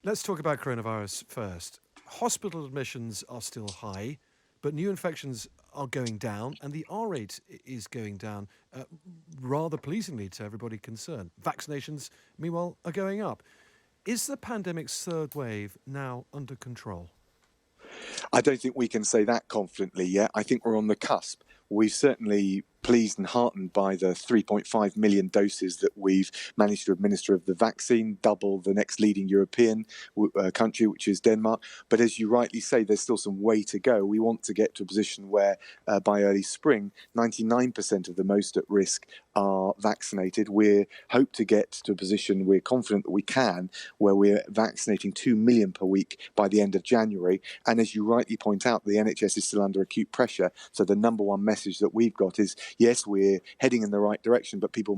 Let's talk about coronavirus first. Hospital admissions are still high, but new infections are going down, and the R rate is going down rather pleasingly to everybody concerned. Vaccinations, meanwhile, are going up. Is the pandemic's third wave now under control? I don't think we can say that confidently yet. I think we're on the cusp. We've certainly pleased and heartened by the 3.5 million doses that we've managed to administer of the vaccine, double the next leading European country, which is Denmark. But as you rightly say, there's still some way to go. We want to get to a position where by early spring, 99% of the most at risk are vaccinated. We hope to get to a position, we're confident that we can, where we're vaccinating 2 million per week by the end of January. And as you rightly point out, the NHS is still under acute pressure. So the number one message that we've got is, yes, we're heading in the right direction, but people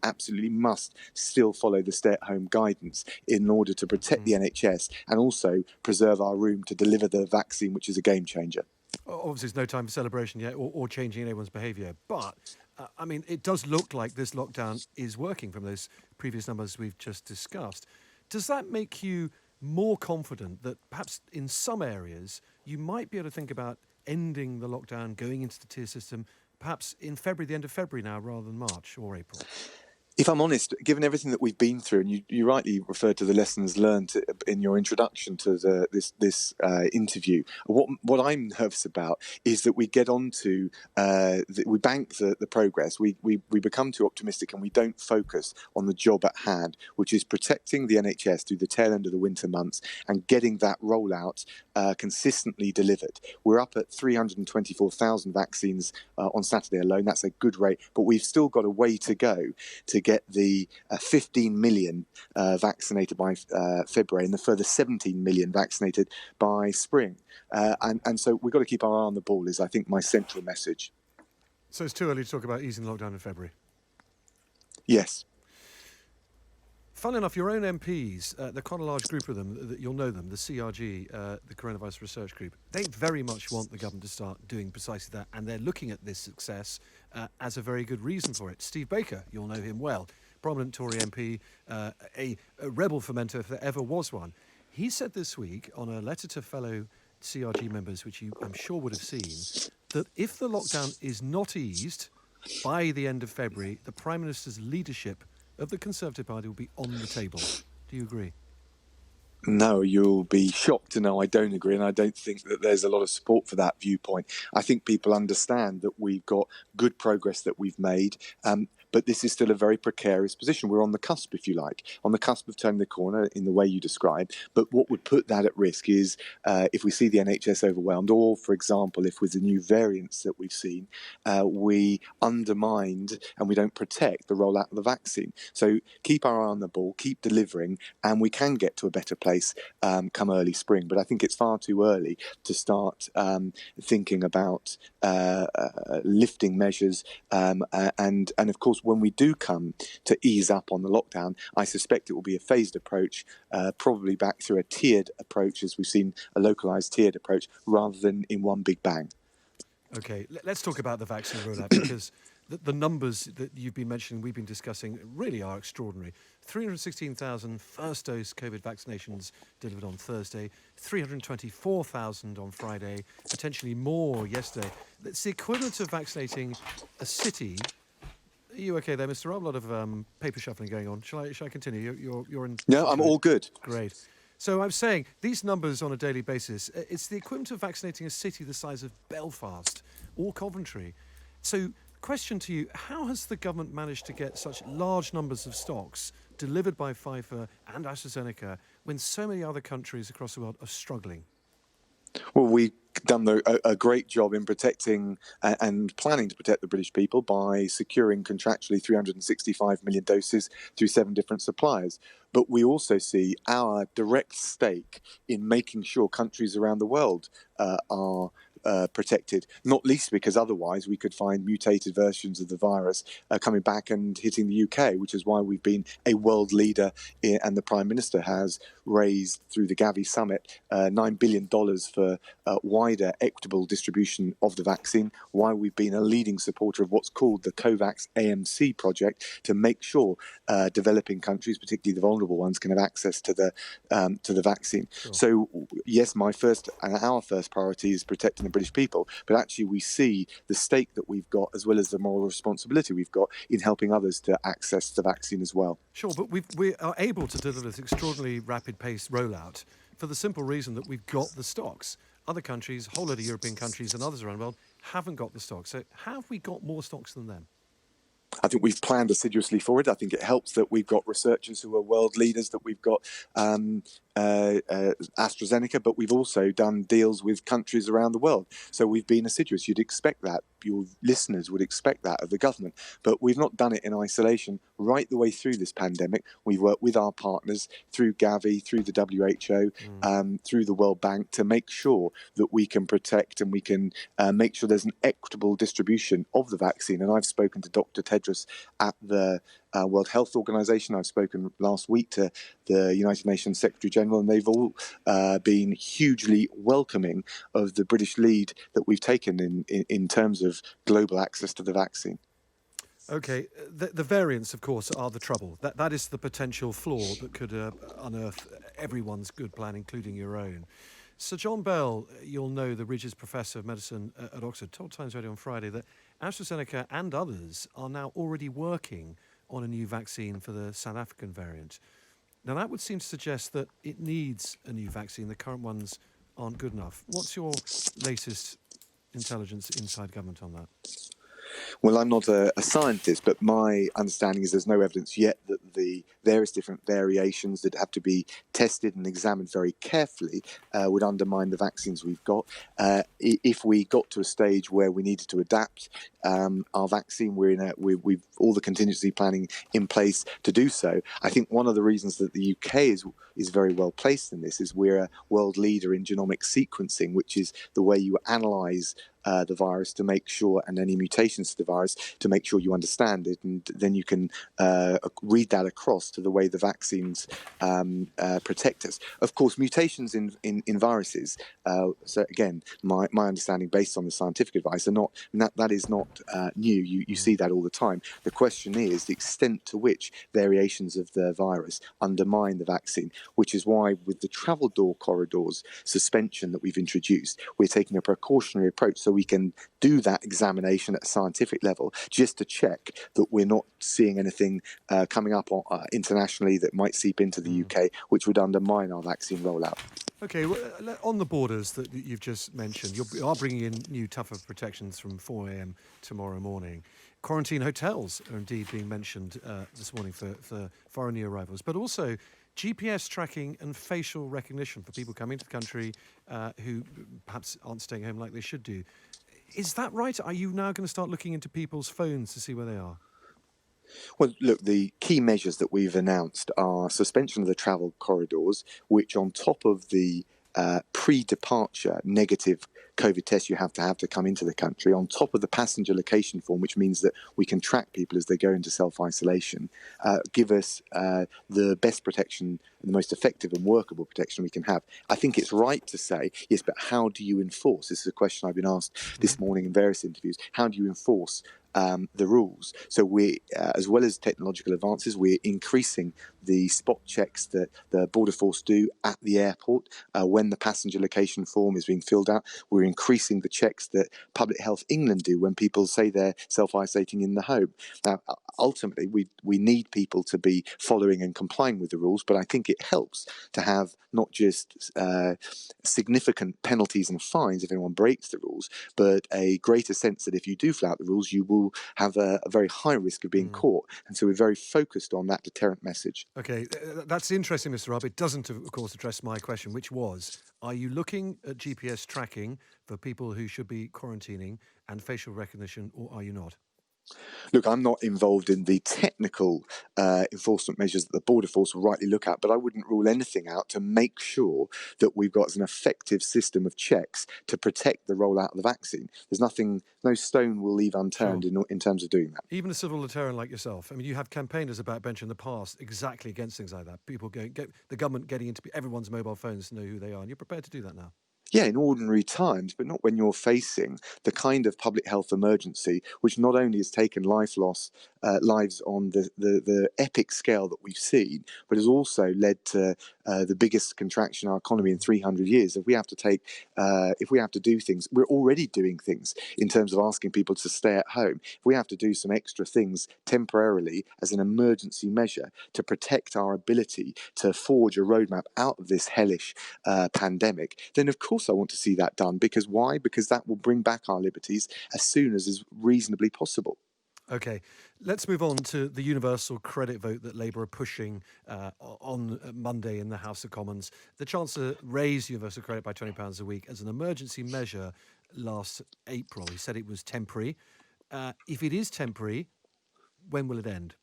absolutely must still follow the stay-at-home guidance in order to protect the NHS and also preserve our room to deliver the vaccine, which is a game changer. Obviously, there's no time for celebration yet or changing anyone's behaviour. But, it does look like this lockdown is working from those previous numbers we've just discussed. Does that make you more confident that perhaps in some areas you might be able to think about ending the lockdown, going into the tier system, perhaps in February, the end of February now, rather than March or April? If I'm honest, given everything that we've been through, and you rightly referred to the lessons learned in your introduction to this interview, what I'm nervous about is that we get on to, we bank the progress, we become too optimistic and we don't focus on the job at hand, which is protecting the NHS through the tail end of the winter months and getting that rollout consistently delivered. We're up at 324,000 vaccines on Saturday alone. That's a good rate, but we've still got a way to go to get the 15 million vaccinated by February and the further 17 million vaccinated by spring. And so we've got to keep our eye on the ball is, I think, my central message. So it's too early to talk about easing lockdown in February? Yes. Funnily enough, your own MPs, they're quite a large group of them, you'll know them, the CRG, the Coronavirus Research Group, they very much want the government to start doing precisely that, and they're looking at this success as a very good reason for it. Steve Baker, you'll know him well, prominent Tory MP, a rebel fermenter if there ever was one. He said this week on a letter to fellow CRG members, which you, I'm sure, would have seen, that if the lockdown is not eased by the end of February, the Prime Minister's leadership of the Conservative Party will be on the table. Do you agree? No, you'll be shocked to know I don't agree, and I don't think that there's a lot of support for that viewpoint. I think people understand that we've got good progress that we've made, but this is still a very precarious position. We're on the cusp, if you like, on the cusp of turning the corner in the way you described. But what would put that at risk is if we see the NHS overwhelmed, or, for example, if with the new variants that we've seen, we undermined and we don't protect the rollout of the vaccine. So keep our eye on the ball, keep delivering, and we can get to a better place come early spring. But I think it's far too early to start thinking about lifting measures. And of course, when we do come to ease up on the lockdown, I suspect it will be a phased approach, probably back through a tiered approach, as we've seen a localised tiered approach, rather than in one big bang. OK, let's talk about the vaccine rollout, because the numbers that you've been mentioning, we've been discussing, really are extraordinary. 316,000 first-dose COVID vaccinations delivered on Thursday, 324,000 on Friday, potentially more yesterday. It's the equivalent of vaccinating a city. Are you OK there, Mr. Raab? A lot of paper shuffling going on. Shall I continue? You're in. No, I'm all good. Great. So I'm saying these numbers on a daily basis, it's the equivalent of vaccinating a city the size of Belfast or Coventry. So question to you, how has the government managed to get such large numbers of stocks delivered by Pfizer and AstraZeneca when so many other countries across the world are struggling? Well, we've done a great job in protecting and planning to protect the British people by securing contractually 365 million doses through 7 different suppliers. But we also see our direct stake in making sure countries around the world are protected, not least because otherwise we could find mutated versions of the virus coming back and hitting the UK, which is why we've been a world leader and the Prime Minister has raised through the Gavi Summit $9 billion for wider equitable distribution of the vaccine, why we've been a leading supporter of what's called the COVAX AMC project to make sure developing countries, particularly the vulnerable ones, can have access to the vaccine. Sure. So yes, our first priority is protecting the British people, but actually we see the stake that we've got as well as the moral responsibility we've got in helping others to access the vaccine as well. Sure, but we are able to deliver this extraordinarily rapid-paced rollout for the simple reason that we've got the stocks. Other countries, whole lot of European countries and others around the world, haven't got the stocks. So how have we got more stocks than them? I think we've planned assiduously for it. I think it helps that we've got researchers who are world leaders, that we've got AstraZeneca, but we've also done deals with countries around the world. So we've been assiduous. You'd expect that. Your listeners would expect that of the government. But we've not done it in isolation right the way through this pandemic. We've worked with our partners through Gavi, through the WHO, through the World Bank to make sure that we can protect and we can make sure there's an equitable distribution of the vaccine. And I've spoken to Dr. Tedros at the World Health Organization. I've spoken last week to the United Nations Secretary General, and they've all been hugely welcoming of the British lead that we've taken in terms of global access to the vaccine. Okay, the variants, of course, are the trouble. That is the potential flaw that could unearth everyone's good plan, including your own. Sir John Bell, you'll know, the Regis Professor of Medicine at Oxford, told Times Radio on Friday that AstraZeneca and others are now already working on a new vaccine for the South African variant. Now, that would seem to suggest that it needs a new vaccine. The current ones aren't good enough. What's your latest intelligence inside government on that? Well, I'm not a scientist, but my understanding is there's no evidence yet that the various different variations that have to be tested and examined very carefully would undermine the vaccines we've got. If we got to a stage where we needed to adapt our vaccine, we've all the contingency planning in place to do so. I think one of the reasons that the UK is very well placed in this is we're a world leader in genomic sequencing, which is the way you analyse the virus to make sure, and any mutations to the virus to make sure you understand it, and then you can read that across to the way the vaccines protect us. Of course, mutations in viruses, so again, my understanding based on the scientific advice, are not that is not new. You see that all the time. The question is the extent to which variations of the virus undermine the vaccine, which is why with the travel door corridors suspension that we've introduced, we're taking a precautionary approach so we can do that examination at a scientific level just to check that we're not seeing anything coming up internationally that might seep into the UK, which would undermine our vaccine rollout. Okay, well, on the borders that you've just mentioned, you are bringing in new tougher protections from 4 a.m. tomorrow morning. Quarantine hotels are indeed being mentioned this morning for foreign new arrivals, but also GPS tracking and facial recognition for people coming to the country who perhaps aren't staying home like they should do. Is that right? Are you now going to start looking into people's phones to see where they are? Well, look, the key measures that we've announced are suspension of the travel corridors, which on top of the pre-departure negative COVID test you have to come into the country, on top of the passenger location form, which means that we can track people as they go into self-isolation, give us the best protection, the most effective and workable protection we can have. I think it's right to say, yes, but how do you enforce? This is a question I've been asked this morning in various interviews. How do you enforce the rules? So we, as well as technological advances, we're increasing the spot checks that the Border Force do at the airport when the passenger location form is being filled out. We're increasing the checks that Public Health England do when people say they're self-isolating in the home. Now, ultimately, we need people to be following and complying with the rules, but I think it helps to have not just significant penalties and fines if anyone breaks the rules, but a greater sense that if you do flout the rules, you will have a very high risk of being caught. And so we're very focused on that deterrent message. Okay, that's interesting, Mr. Raab. It doesn't, of course, address my question, which was, are you looking at GPS tracking for people who should be quarantining and facial recognition, or are you not? Look, I'm not involved in the technical enforcement measures that the Border Force will rightly look at, but I wouldn't rule anything out to make sure that we've got an effective system of checks to protect the rollout of the vaccine. There's nothing, no stone will leave unturned in terms of doing that. Even a civil Libertarian like yourself, I mean, you have campaigners about bench in the past exactly against things like that. People the government getting into everyone's mobile phones to know who they are, and you're prepared to do that now. Yeah, in ordinary times, but not when you're facing the kind of public health emergency which not only has taken lives on the epic scale that we've seen, but has also led to the biggest contraction in our economy in 300 years. If we have to do things, we're already doing things in terms of asking people to stay at home. If we have to do some extra things temporarily as an emergency measure to protect our ability to forge a roadmap out of this hellish pandemic, then of course I want to see that done. Because why? Because that will bring back our liberties as soon as is reasonably possible. Okay, let's move on to the universal credit vote that Labour are pushing on Monday in the House of Commons. The Chancellor raised universal credit by £20 a week as an emergency measure last April. He said it was temporary. If it is temporary, when will it end?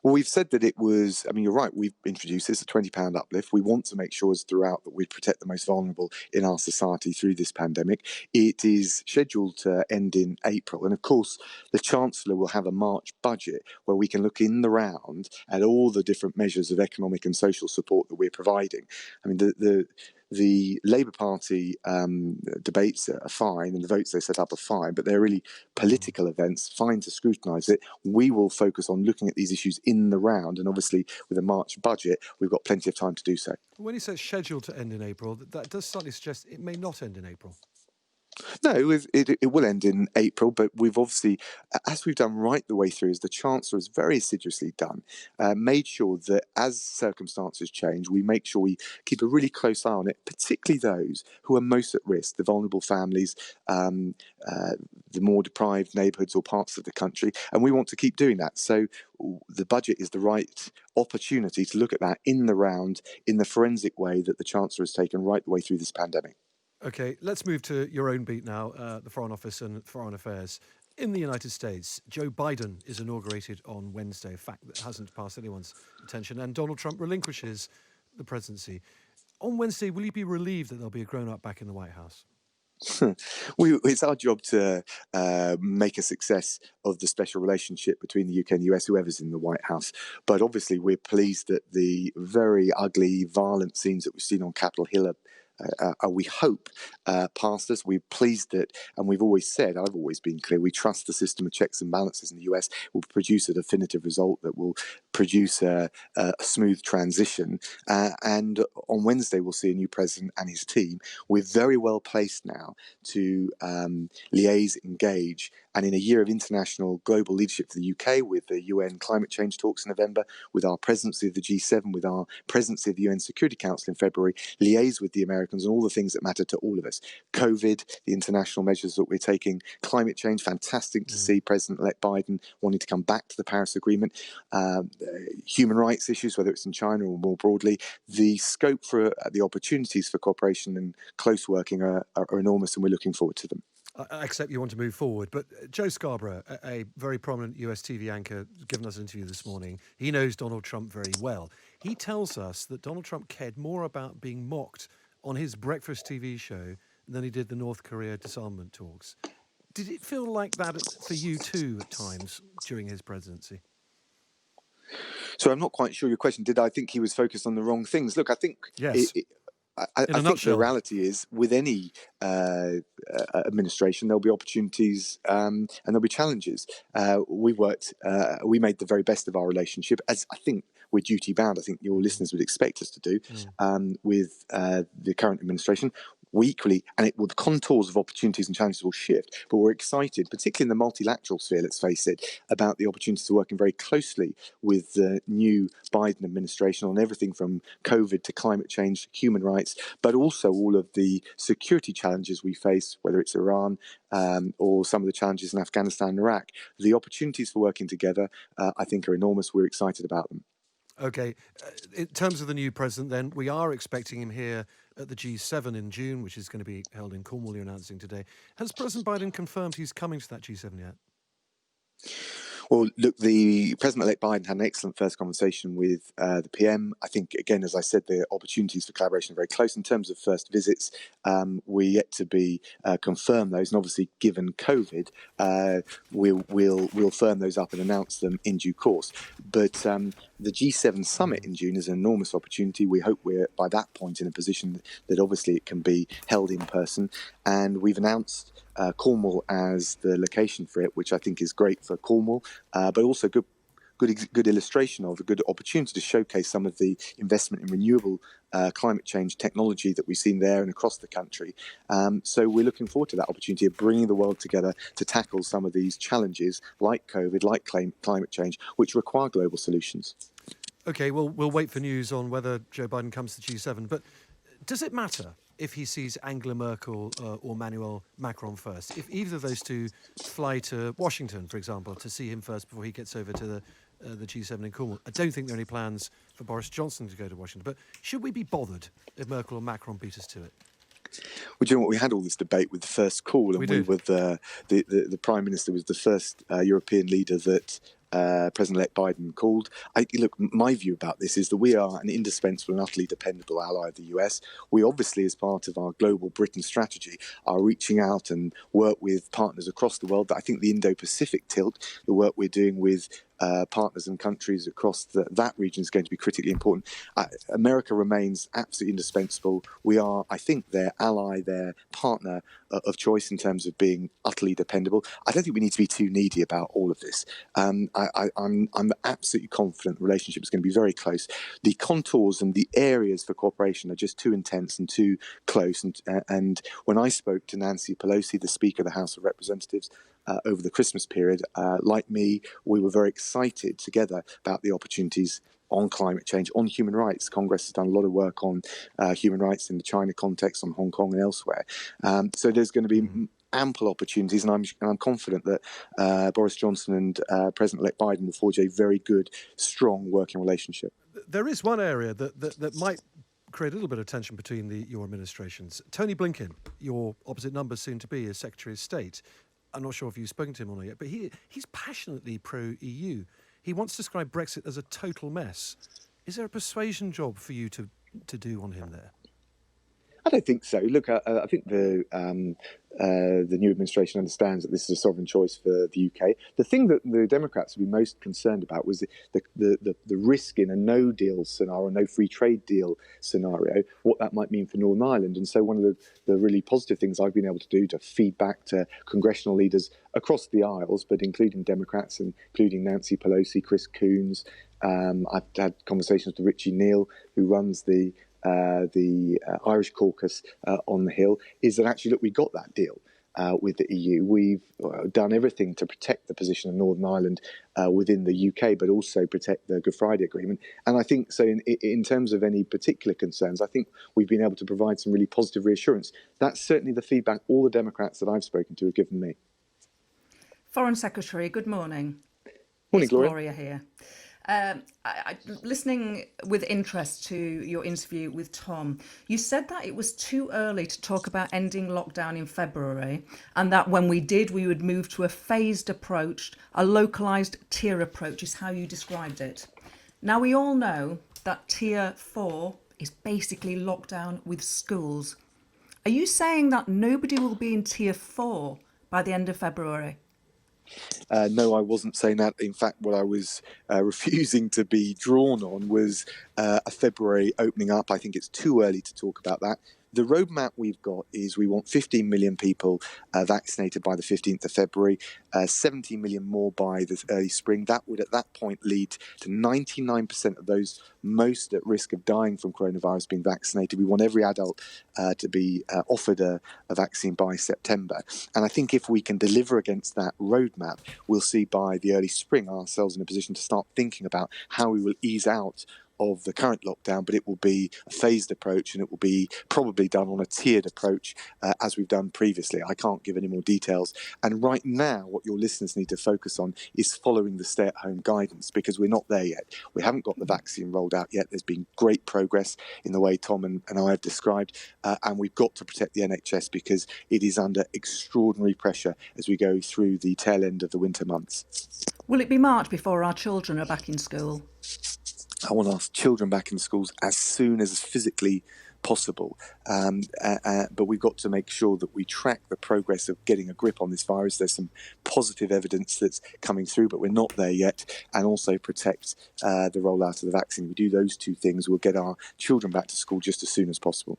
Well, we've said that it was, I mean, you're right, we've introduced this, a £20 uplift. We want to make sure as throughout that we protect the most vulnerable in our society through this pandemic. It is scheduled to end in April. And of course, the Chancellor will have a March budget where we can look in the round at all the different measures of economic and social support that we're providing. I mean, the Labour Party debates are fine and the votes they set up are fine, but they're really political events, fine to scrutinise it. We will focus on looking at these issues in the round, and obviously with a March budget, we've got plenty of time to do so. When he says scheduled to end in April, that does slightly suggest it may not end in April. No, it will end in April, but we've obviously, as we've done right the way through, as the Chancellor has very assiduously done, made sure that as circumstances change, we make sure we keep a really close eye on it, particularly those who are most at risk, the vulnerable families, the more deprived neighbourhoods or parts of the country, and we want to keep doing that. So the budget is the right opportunity to look at that in the round, in the forensic way that the Chancellor has taken right the way through this pandemic. Okay, let's move to your own beat now, the Foreign Office and Foreign Affairs. In the United States, Joe Biden is inaugurated on Wednesday, a fact that hasn't passed anyone's attention, and Donald Trump relinquishes the presidency. On Wednesday, will you be relieved that there'll be a grown-up back in the White House? It's our job to make a success of the special relationship between the UK and the US, whoever's in the White House. But obviously, we're pleased that the very ugly, violent scenes that we've seen on Capitol Hill we hope, past us. We're pleased that, and we've always said, I've always been clear, we trust the system of checks and balances in the US will produce a definitive result that will produce a smooth transition. And on Wednesday, we'll see a new president and his team. We're very well placed now to liaise, engage, and in a year of international global leadership for the UK, with the UN climate change talks in November, with our presidency of the G7, with our presidency of the UN Security Council in February, liaise with the Americans and all the things that matter to all of us. COVID, the international measures that we're taking, climate change, fantastic to see President-elect Biden wanting to come back to the Paris Agreement, human rights issues, whether it's in China or more broadly. The scope for the opportunities for cooperation and close working are enormous, and we're looking forward to them. I accept you want to move forward, but Joe Scarborough, a very prominent US TV anchor, given us an interview this morning. He knows Donald Trump very well. He tells us that Donald Trump cared more about being mocked on his breakfast TV show than he did the North Korea disarmament talks. Did it feel like that for you too at times during his presidency? So I'm not quite sure your question. Did I think he was focused on the wrong things? Look, I think yes. I think the reality is, with any administration, there'll be opportunities and there'll be challenges. We made the very best of our relationship, as I think we're duty bound. I think your listeners would expect us to do with the current administration. We equally, and the contours of opportunities and challenges will shift, but we're excited, particularly in the multilateral sphere, let's face it, about the opportunity to working very closely with the new Biden administration on everything from COVID to climate change, human rights, but also all of the security challenges we face, whether it's Iran or some of the challenges in Afghanistan and Iraq. The opportunities for working together, I think, are enormous. We're excited about them. Okay. In terms of the new president, then, we are expecting him here at the G7 in June, which is going to be held in Cornwall, you're announcing today. Has President Biden confirmed he's coming to that G7 yet? Well, look, the President-elect Biden had an excellent first conversation with the PM. I think, again, as I said, the opportunities for collaboration are very close. In terms of first visits, we're yet to be confirmed those. And obviously, given COVID, we'll firm those up and announce them in due course. But the G7 summit in June is an enormous opportunity. We hope we're, by that point, in a position that obviously it can be held in person. And we've announced Cornwall as the location for it, which I think is great for Cornwall, but also good illustration of a good opportunity to showcase some of the investment in renewable climate change technology that we've seen there and across the country. So we're looking forward to that opportunity of bringing the world together to tackle some of these challenges like COVID, like climate change, which require global solutions. OK, well, we'll wait for news on whether Joe Biden comes to G7. But does it matter if he sees Angela Merkel or Emmanuel Macron first? If either of those two fly to Washington, for example, to see him first before he gets over to the G7 in Cornwall. I don't think there are any plans for Boris Johnson to go to Washington. But should we be bothered if Merkel or Macron beat us to it? Well, do you know what? We had all this debate with the first call, and we were the Prime Minister was the first European leader that President-elect Biden called. Look, my view about this is that we are an indispensable and utterly dependable ally of the US. We obviously, as part of our global Britain strategy, are reaching out and work with partners across the world. I think the Indo-Pacific tilt, the work we're doing with partners and countries across that region is going to be critically important. America remains absolutely indispensable. We are, I think, their ally, their partner of choice in terms of being utterly dependable. I don't think we need to be too needy about all of this. I'm absolutely confident the relationship is going to be very close. The contours and the areas for cooperation are just too intense and too close. And when I spoke to Nancy Pelosi, the Speaker of the House of Representatives, over the Christmas period, like me, we were very excited together about the opportunities on climate change, on human rights. Congress has done a lot of work on human rights in the China context, on Hong Kong and elsewhere. So there's going to be ample opportunities, and I'm confident that Boris Johnson and President-elect Biden will forge a very good, strong working relationship. There is one area that might create a little bit of tension between your administrations. Tony Blinken, your opposite number soon to be as Secretary of State. I'm not sure if you've spoken to him or not yet, but he's passionately pro-EU. He once described Brexit as a total mess. Is there a persuasion job for you to do on him there? I don't think so. Look, I think the new administration understands that this is a sovereign choice for the UK. The thing that the Democrats would be most concerned about was the risk in a no-deal scenario, no free trade deal scenario, what that might mean for Northern Ireland. And so one of the really positive things I've been able to do to feed back to congressional leaders across the aisles, but including Democrats, including Nancy Pelosi, Chris Coons. I've had conversations with Richie Neal, who runs the Irish caucus on the Hill, is that actually, look, we got that deal with the EU. We've done everything to protect the position of Northern Ireland within the UK, but also protect the Good Friday Agreement. And I think, so in terms of any particular concerns, I think we've been able to provide some really positive reassurance. That's certainly the feedback all the Democrats that I've spoken to have given me. Foreign Secretary, good morning. Morning, it's Gloria here. Listening with interest to your interview with Tom, you said that it was too early to talk about ending lockdown in February, and that when we did, we would move to a phased approach, a localised tier approach is how you described it. Now, we all know that tier 4 is basically lockdown with schools. Are you saying that nobody will be in tier 4 by the end of February? No, I wasn't saying that. In fact, what I was refusing to be drawn on was a February opening up. I think it's too early to talk about that. The roadmap we've got is we want 15 million people vaccinated by the 15th of February, 17 million more by the early spring. That would at that point lead to 99% of those most at risk of dying from coronavirus being vaccinated. We want every adult to be offered a vaccine by September. And I think if we can deliver against that roadmap, we'll see by the early spring ourselves in a position to start thinking about how we will ease out of the current lockdown, but it will be a phased approach, and it will be probably done on a tiered approach as we've done previously. I can't give any more details. And right now, what your listeners need to focus on is following the stay-at-home guidance, because we're not there yet. We haven't got the vaccine rolled out yet. There's been great progress in the way Tom and I have described, and we've got to protect the NHS because it is under extraordinary pressure as we go through the tail end of the winter months. Will it be March before our children are back in school? I want our children back in schools as soon as physically possible. But we've got to make sure that we track the progress of getting a grip on this virus. There's some positive evidence that's coming through, but we're not there yet. And also protect the rollout of the vaccine. If we do those two things, we'll get our children back to school just as soon as possible.